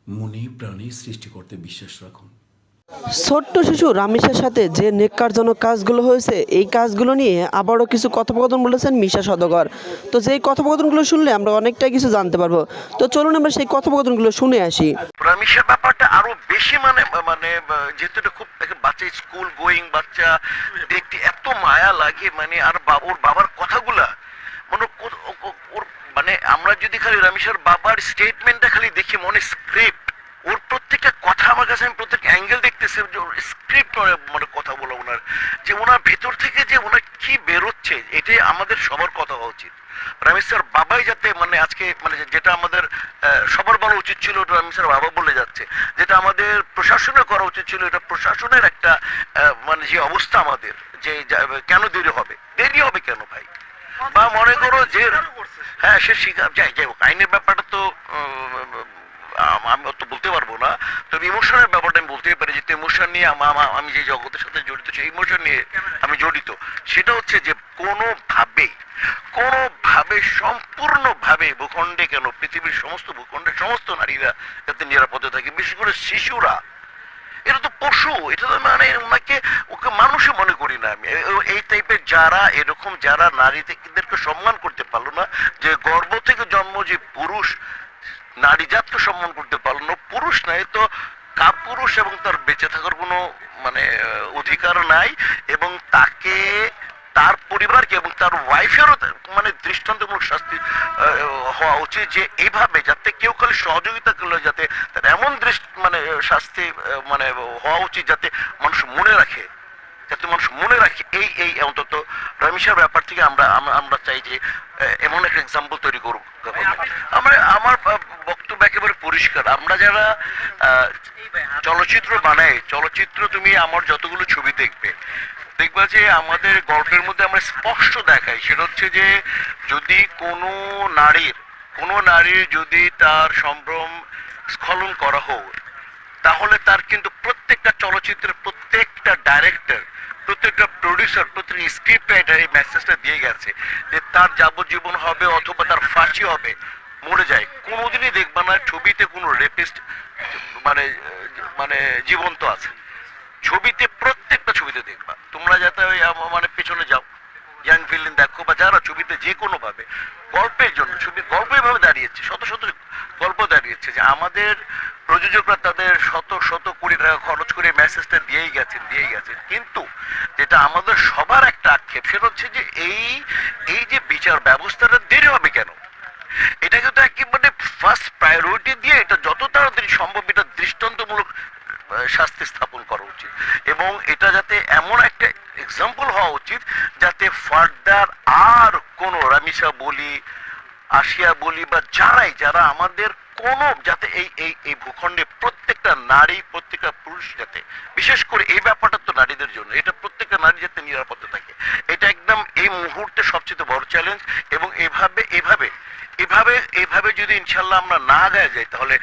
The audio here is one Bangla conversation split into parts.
মনে প্রাণে সৃষ্টি করতে বিশ্বাস রাখুন। ছোট্ট শিশু রামেশের সাথে যে নেক্কারজনক কাজগুলো হয়েছে, এই কাজগুলো নিয়ে আবারও কিছু কথোপকথন বলেছেন মিশা সওদাগর। তো যেই কথোপকথনগুলো শুনলে আমরা অনেকটাই কিছু জানতে পারবো। তো চলুন আমরা সেই কথোপকথনগুলো শুনে আসি। রামিশের ব্যাপারটা আরো বেশি মানে যেহেতু এটা খুব একটা বাচ্চা, স্কুল গোয়িং বাচ্চা, দেখতে এত মায়া লাগে, মানে আর ওর বাবার কথাগুলা মানে ওর মানে আমরা যদি খালি রামিশের বাবার স্টেটমেন্টটা খালি দেখি মনে স্ক্রিপ্ট, ওর প্রত্যেকটা কথা আমার কাছে, আমি প্রত্যেক অ্যাঙ্গেল দেখতেছি যে ওর স্ক্রিপ্ট মানে কথা বলা ওনার, যে ওনার ভেতর থেকে যে ওনার কি বেরোচ্ছে, এটাই আমাদের সবার কথা হওয়া উচিত। রামেশ্বর বাবাই যাতে মানে আজকে মানে যেটা আমাদের সবার বলা উচিত ছিল, রামেশ্বর বাবা বলে যাচ্ছে, যেটা আমাদের প্রশাসনের করা উচিত ছিল, এটা প্রশাসনের একটা মানে যে অবস্থা আমাদের, যে কেন দেরি হবে, দেরি হবে কেন ভাই, বা মনে করো যে হ্যাঁ সে শিকার যাই যাই হোক, আইনের ব্যাপারটা তো আমি অত বলতে পারবো না, তবে ইমোশনের ব্যাপারটা আমি বলতেই পারি, যে ইমোশন নিয়ে আমি যে জগতের সাথে জড়িত, সেই ইমোশন নিয়ে আমি জড়িত। সেটা হচ্ছে যে কোনোভাবে সম্পূর্ণভাবে ভূখণ্ডে কেন, পৃথিবীর সমস্ত ভূখণ্ডের সমস্ত নারীরা যাতে নিরাপদে থাকে, বিশেষ করে শিশুরা। এটা তো পশু, এটা তো মানে ওনাকে ওকে মানুষই মনে করি না আমি। এই টাইপের যারা এরকম, যারা নারীদেরকে সম্মান করতে পারলো না, যে গর্ভ থেকে জন্ম যে পুরুষ নারী জাতকে সম্মান করতে পারলো না, পুরুষ নাই তো কাপুরুষ, এবং তার বেঁচে থাকার কোনো মানে অধিকার নাই, এবং তাকে তার পরিবারকে এবং তার ওয়াইফেরও মানে দৃষ্টান্তমূলক শাস্তি হওয়া উচিত, যে এইভাবে যাতে কেউ খালি সহযোগিতা করলে যাতে তার এমন মানে শাস্তি মানে হওয়া উচিত, যাতে মানুষ মনে রাখে, যাতে মানুষ মনে রাখে। এই অন্তত রমিশার ব্যাপার থেকে আমরা আমরা চাই যে এমন একটা এক্সাম্পল তৈরি করব। আমার বক্তব্য একেবারে পরিষ্কার। আমরা যারা চলচ্চিত্র বানাই, চলচ্চিত্র তুমি আমার যতগুলো ছবি দেখবা যে আমাদের গল্পের মধ্যে আমরা স্পষ্ট দেখাই, সেটা হচ্ছে যে যদি কোনো নারীর যদি তার সম্ভ্রম স্খলন করা হোক, তাহলে তার কিন্তু প্রত্যেকটা চলচ্চিত্রের প্রত্যেকটা ডাইরেক্টর, প্রত্যেকটা প্রডিউসার, প্রত্যেকটা স্ক্রিপ্ট রাইটার এই মেসেজটা দিয়ে গেছে যে তার যাবজ্জীবন হবে অথবা তার ফাঁসি হবে, মরে যায়। কোনোদিনই দেখবা না ছবিতে কোনো রেপিস্ট মানে মানে জীবন্ত আছে। ছবিতে প্রত্যেকটা ছবিতে দেখবা তোমরা, যাতে ওই মানে পেছনে যাও, ইয়াং ভিলেন দেখো, বা যারা ছবিতে যে কোনো ভাবে গল্পের জন্য, ছবি গল্প এভাবে দাঁড়িয়েছে, শত শত গল্প দাঁড়িয়েছে, যে আমাদের প্রযোজকরা তাদের শত শত কোটি টাকা খরচ করে মেসেজটা দিয়েই গেছেন। কিন্তু যেটা আমাদের সবার একটা আক্ষেপ, সেটা হচ্ছে যে এই যে বিচার ব্যবস্থাটা দেরি হবে কেন, এটাকে তো একেবারে ফার্স্ট প্রায়োরিটি দিয়ে এটা যত তাড়াতাড়ি সম্ভব এটা দৃষ্টান্তমূলক শাস্তি স্থাপন করা উচিত, এবং এটা যাতে এমন একটা এক্সাম্পল হওয়া উচিত যাতে ফার্দার আর কোনো রামিসা বলি, আসিয়া বলি, বা যারা আমাদের কোনো যাতে এই ভূখণ্ডে প্রত্যেকটা নারী, প্রত্যেকটা পুরুষ যাতে, বিশেষ করে এই ব্যাপারটা তো নারীদের জন্য, এটা প্রত্যেকটা নারী যাতে নিরাপদে থাকে, এটা একদম এই মুহূর্তে সবচেয়ে বড় চ্যালেঞ্জ। এবং এভাবে যদি ইনশাল্লাহ আমরা না আগায় যাই, তাহলে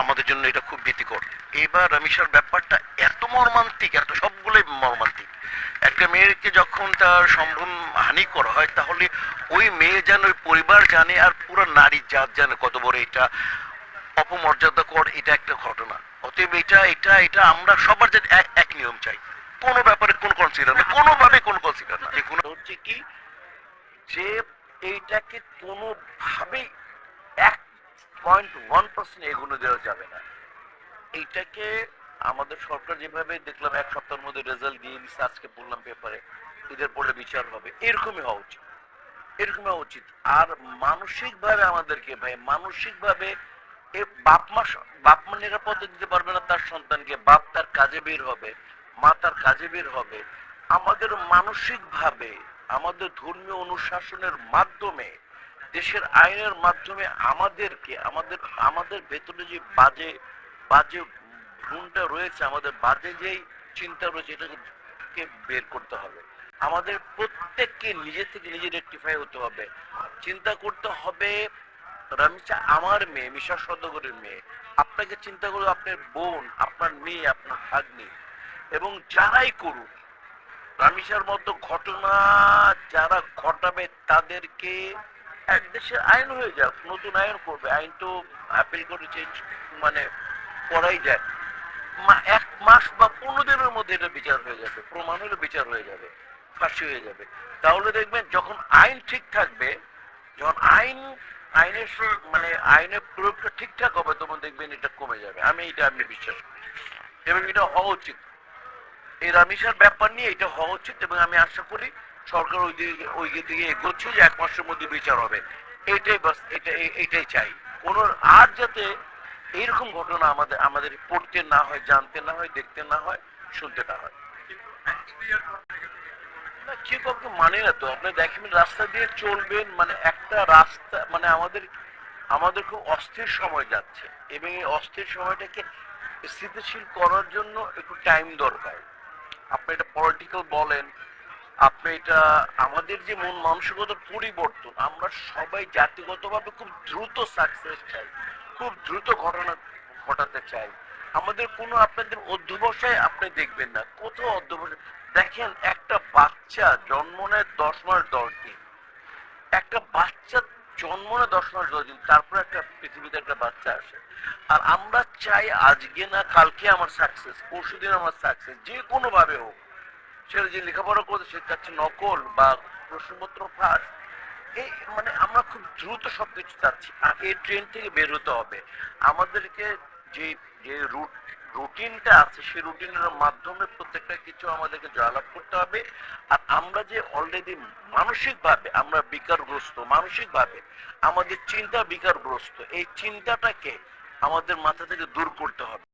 আমাদের জন্য এটা খুব ভীতিকর। এবার রামিসার ব্যাপারটা এত মর্মান্তিক, এত সবগুলোই মর্মান্তিক। একটা মেয়েকে যখন তার সম্ভ্রম হানি করা হয়, তাহলে ওই মেয়ে জানে, ওই পরিবার জানে, আর পুরো নারী জাত জানে কত বড় এটা অপমর্যাদাকর, এটা একটা ঘটনা। অতএব এটা আমরা সবার যে এক নিয়ম চাই, কোনো ব্যাপারে কোনো কনসিডার না, কোনোভাবে কোনো কনসিডার না, যে কোনো হচ্ছে কি যে এইটাকে কোনোভাবেই 1.1% এগুলো দেওয়া যাবে না। এইটাকে আমাদের সরকার যেভাবে দেখলাম এক সপ্তাহের মধ্যে রেজাল্ট দিয়ে দিচ্ছে, আজকে বললাম পেপারে, এদের পরে বিচার হবে, এরকমই হওয়া উচিত। আর মানসিক ভাবে আমাদেরকে ভাই, মানসিক ভাবে বাপ মা নিরাপত্তা দিতে পারবে না তার সন্তানকে, বাপ তার কাজে বের হবে, মা তার কাজে বের হবে। আমাদের মানসিক ভাবে, আমাদের ধর্মীয় অনুশাসনের মাধ্যমে, দেশের আইনের মাধ্যমে আমাদেরকে আমাদের ভেতরে যে বাজে বাজে ভ্রূণটা রয়েছে, আমাদের বাজে যেই চিন্তা রয়েছে, এটাকে বের করতে হবে। আমাদের প্রত্যেককে নিজে থেকে নিজে রেকটিফাই হতে হবে, চিন্তা করতে হবে। রামিসা আমার মেয়ে, মিশা সওদাগরের মেয়ে, আপনাকে চিন্তা করুন, আপনার বোন, আপনার মেয়ে, আপনার ভাগ্নি, এবং যারাই করুক রামিসার মতো ঘটনা যারা ঘটাবে, তাদেরকে এক দেশের আইন হয়ে যাক, নতুন আইন করবে, আইন তো আপিল করে চেঞ্জ মানে করাই যায়। 1 মাস বা 15 দিনের মধ্যে এটা বিচার হয়ে যাবে, প্রমাণ হলে বিচার হয়ে যাবে, ফাঁসি হয়ে যাবে। তাহলে দেখবেন যখন আইন ঠিক থাকবে, যখন আইনের প্রয়োগটা ঠিকঠাক হবে, তখন দেখবেন এটা কমে যাবে। আমি বিশ্বাস করি এবং এটা হওয়া উচিত। এই রামিসার ব্যাপার নিয়ে এটা হওয়া উচিত এবং আমি আশা করি সরকার ওই দিকে এগোচ্ছে যে 1 মাসের মধ্যে বিচার হবে। এটাই বাস, এটাই চাই। কোন আর যাতে এইরকম ঘটনা আমাদের পড়তে না হয়, জানতে না হয়, দেখতে না হয়, শুনতে না হয়। না, কেউ কাউকে মানে না তো। আপনি দেখেন রাস্তা দিয়ে চলবেন, মানে একটা রাস্তা, মানে আমাদের খুব অস্থির সময় যাচ্ছে এবং এই অস্থির সময়টাকে স্থিতিশীল করার জন্য একটু টাইম দরকার। আপনি এটা পলিটিক্যাল বলেন, আপনি এটা আমাদের যে মন মানসিকতার পরিবর্তন, আমরা সবাই জাতিগতভাবে খুব দ্রুত সাকসেস চাই, খুব দ্রুত ঘটনা ঘটাতে চাই। আমাদের কোনো আপনাদের অধ্যবসায় আপনি দেখবেন না, কোথাও অধ্যবসায় দেখেন। একটা বাচ্চা জন্ম নেয় 10 মাস 10 দিন, একটা বাচ্চা জন্ম নেয় 10 মাস 10 দিন, তারপর একটা পৃথিবীতে একটা বাচ্চা আসে। আর আমরা চাই আজকে না কালকে আমার সাকসেস, পরশুদিন আমার সাকসেস, যে কোনো ভাবে হোক। সেটা যে লেখাপড়া করতে সে চাচ্ছে নকল বা প্রশ্নপত্র ফাঁস। এই মানে আমরা খুব দ্রুত সবকিছু চাচ্ছি। আগে ট্রেন থেকে বের হতে হবে। আমাদেরকে যে যে রুটিনটা আছে, সেই রুটিনের মাধ্যমে প্রত্যেকটা কিছু আমাদেরকে জয়লাভ করতে হবে। আর আমরা যে অলরেডি মানসিকভাবে আমরা বিকারগ্রস্ত, মানসিকভাবে আমাদের চিন্তা বিকারগ্রস্ত, এই চিন্তাটাকে আমাদের মাথা থেকে দূর করতে হবে।